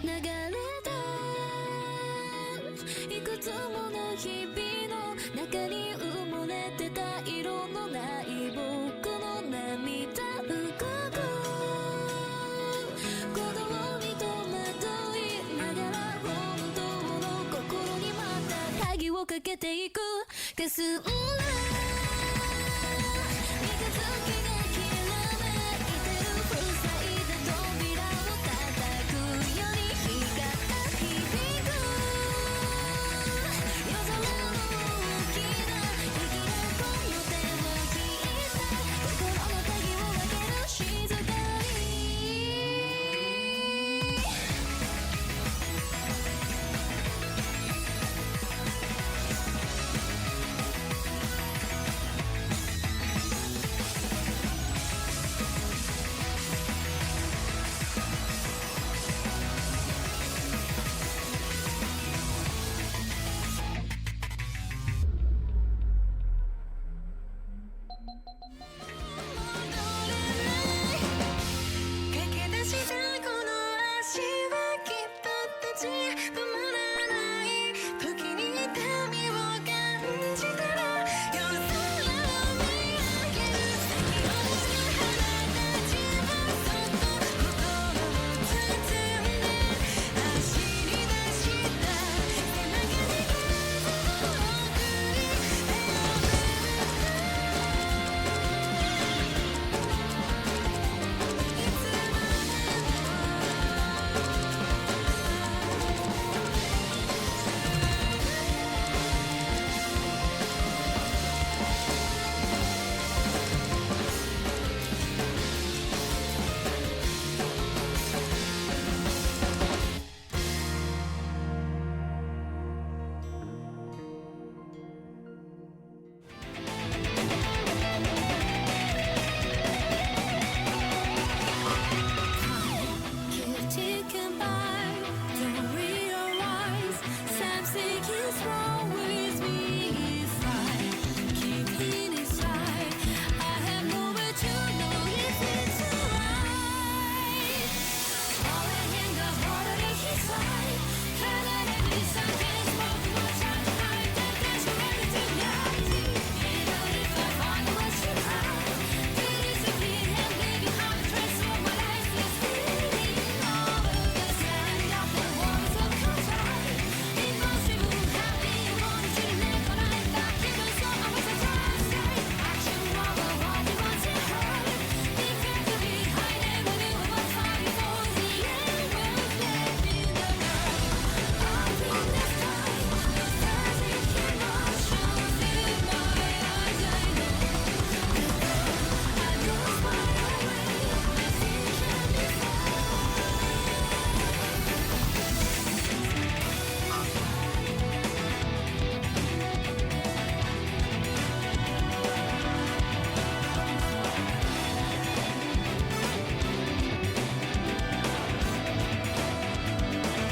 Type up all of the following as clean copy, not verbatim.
流れたいくつもの日々の中に埋もれてた色のない僕の涙深く鼓動に戸惑いながら本当の心にまた鍵をかけていくかすんだ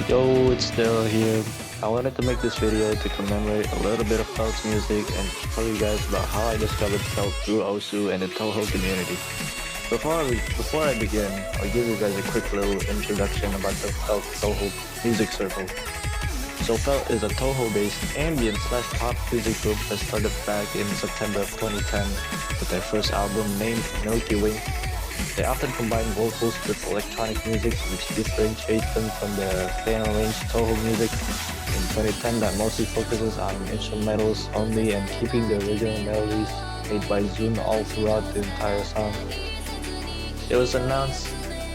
Yo, it's still here. I wanted to make this video to commemorate a little bit of FELT's music and tell you guys about how I discovered FELT through Osu and the Toho community. Before I begin, I'll give you guys a quick little introduction about the FELT Toho music circle. So FELT is a Toho-based ambient / pop music group that started back in September of 2010 with their first album named Milky Way. They often combine vocals with electronic music, which differentiates them from the fan-arranged Toho music in 2010 that mostly focuses on instrumentals only and keeping the original melodies made by Zoom all throughout the entire song. It was announced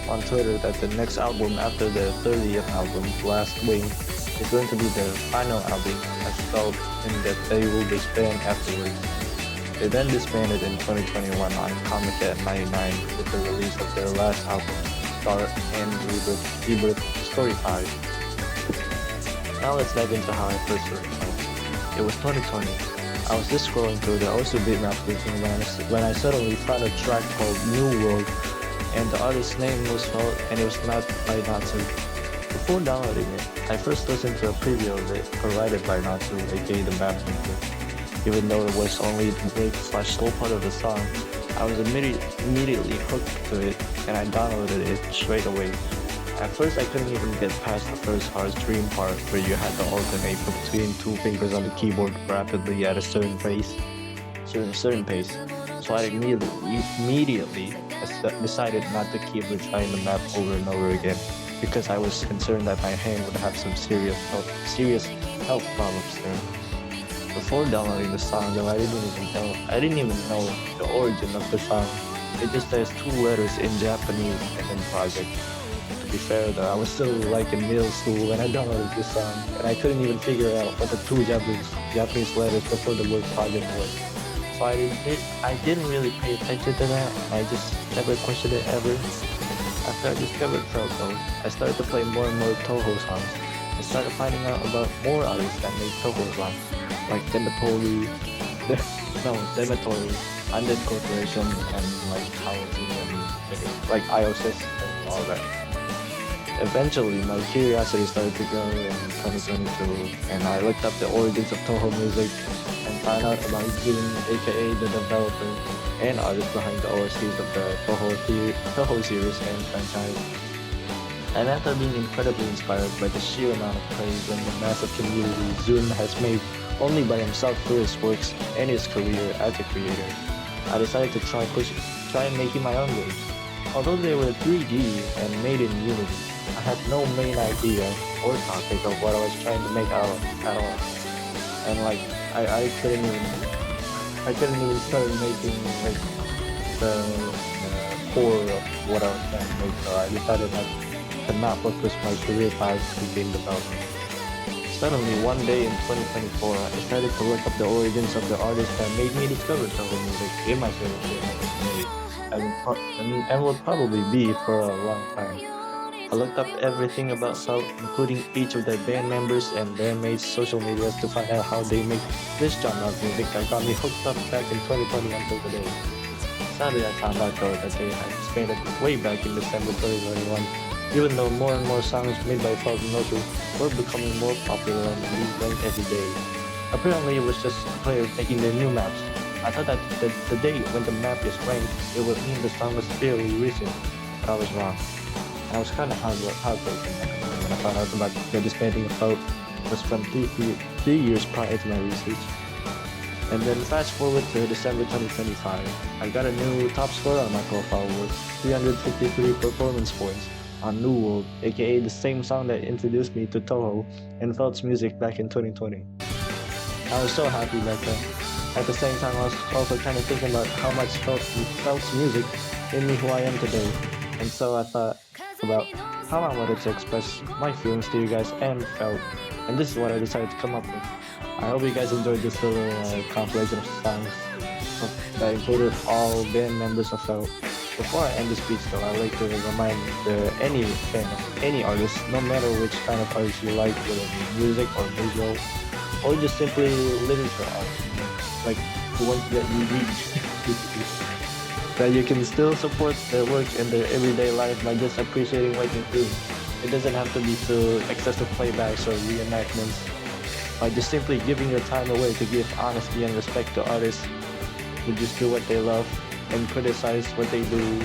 on Twitter that the next album after their 30th album, Last Wing, is going to be their final album as FELT, and that they will disband afterwards. They then disbanded in 2021 on Comiket 99 with the release of their last album, Start and Rebirth Story 5. Now let's dive into how I first heard FELT. It was 2020. I was just scrolling through the Osu Beatmap when I suddenly found a track called New World, and the artist's name was FELT and it was mapped by Natsu. Before downloading it, I first listened to a preview of it provided by Natsu, aka the map maker. Even though it was only the break / slow part of the song, I was immediately hooked to it and I downloaded it straight away. At first, I couldn't even get past the first hard stream part where you had to alternate between two fingers on the keyboard rapidly at a certain pace. So I immediately decided not to keep retrying the map over and over again because I was concerned that my hand would have some serious health problems there. Before downloading the song, though, I didn't even know the origin of the song. It just has two letters in Japanese and then project. To be fair, though, I was still like in middle school when I downloaded this song, and I couldn't even figure out what the two Japanese letters before the word project was. So I didn't really pay attention to that, and I just never questioned it ever. After I discovered FELT, though, I started to play more and more Toho songs. I started finding out about more artists that made Toho songs, like Dematory, Undead Corporation, and like like IOSIS and all that. Eventually, my curiosity started to grow in 2022, and I looked up the origins of Toho music and found out about Jun, aka the developer and artist behind the OSTs of the Toho series and franchise. And after being incredibly inspired by the sheer amount of praise and the massive community Jun has made only by himself through his works and his career as a creator, I decided to try making my own games. Although they were 3D and made in Unity, I had no main idea or topic of what I was trying to make at all. And like I couldn't even start making like the core of what I was trying to make, so I decided to not focus my career path to game development. Suddenly, one day in 2024, I decided to look up the origins of the artists that made me discover Toho music in my favorite community, and will probably be for a long time. I looked up everything about FELT, including each of their band members and bandmates' social medias to find out how they make this genre of music that got me hooked up back in 2020 until today. Sadly, I found out though that they had expanded way back in December 2021, even though more and more songs made by FELT and Osu were becoming more popular and being ranked every day. Apparently, it was just players making their new maps. I thought that the day when the map is ranked, it would mean the song was fairly recent, but I was wrong. And I was kind of heartbroken when I found out about the disbanding of FELT was from 3 years prior to my research. And then fast forward to December 2025, I got a new top score on my profile with 353 performance points on New World, aka the same song that introduced me to Toho and FELT's music back in 2020. I was so happy back then. At the same time, I was also kind of thinking about how much FELT's music made me who I am today. And so I thought about how I wanted to express my feelings to you guys and FELT. And this is what I decided to come up with. I hope you guys enjoyed this little compilation of songs that included all band members of FELT. Before I end the speech though, I'd like to remind any fan of any artist, no matter which kind of artist you like, whether it be music or visual, or just simply literature art, like the ones that you read, that you can still support their work in their everyday life by just appreciating what they do. It doesn't have to be through excessive playbacks or reenactments. By just simply giving your time away to give honesty and respect to artists who just do what they love and criticize what they do,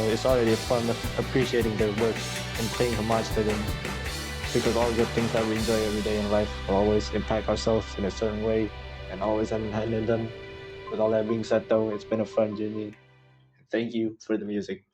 it's already a form of appreciating their work and paying homage to them. Because all good things that we enjoy every day in life will always impact ourselves in a certain way and always hand in hand in them. With all that being said though, it's been a fun journey. Thank you for the music.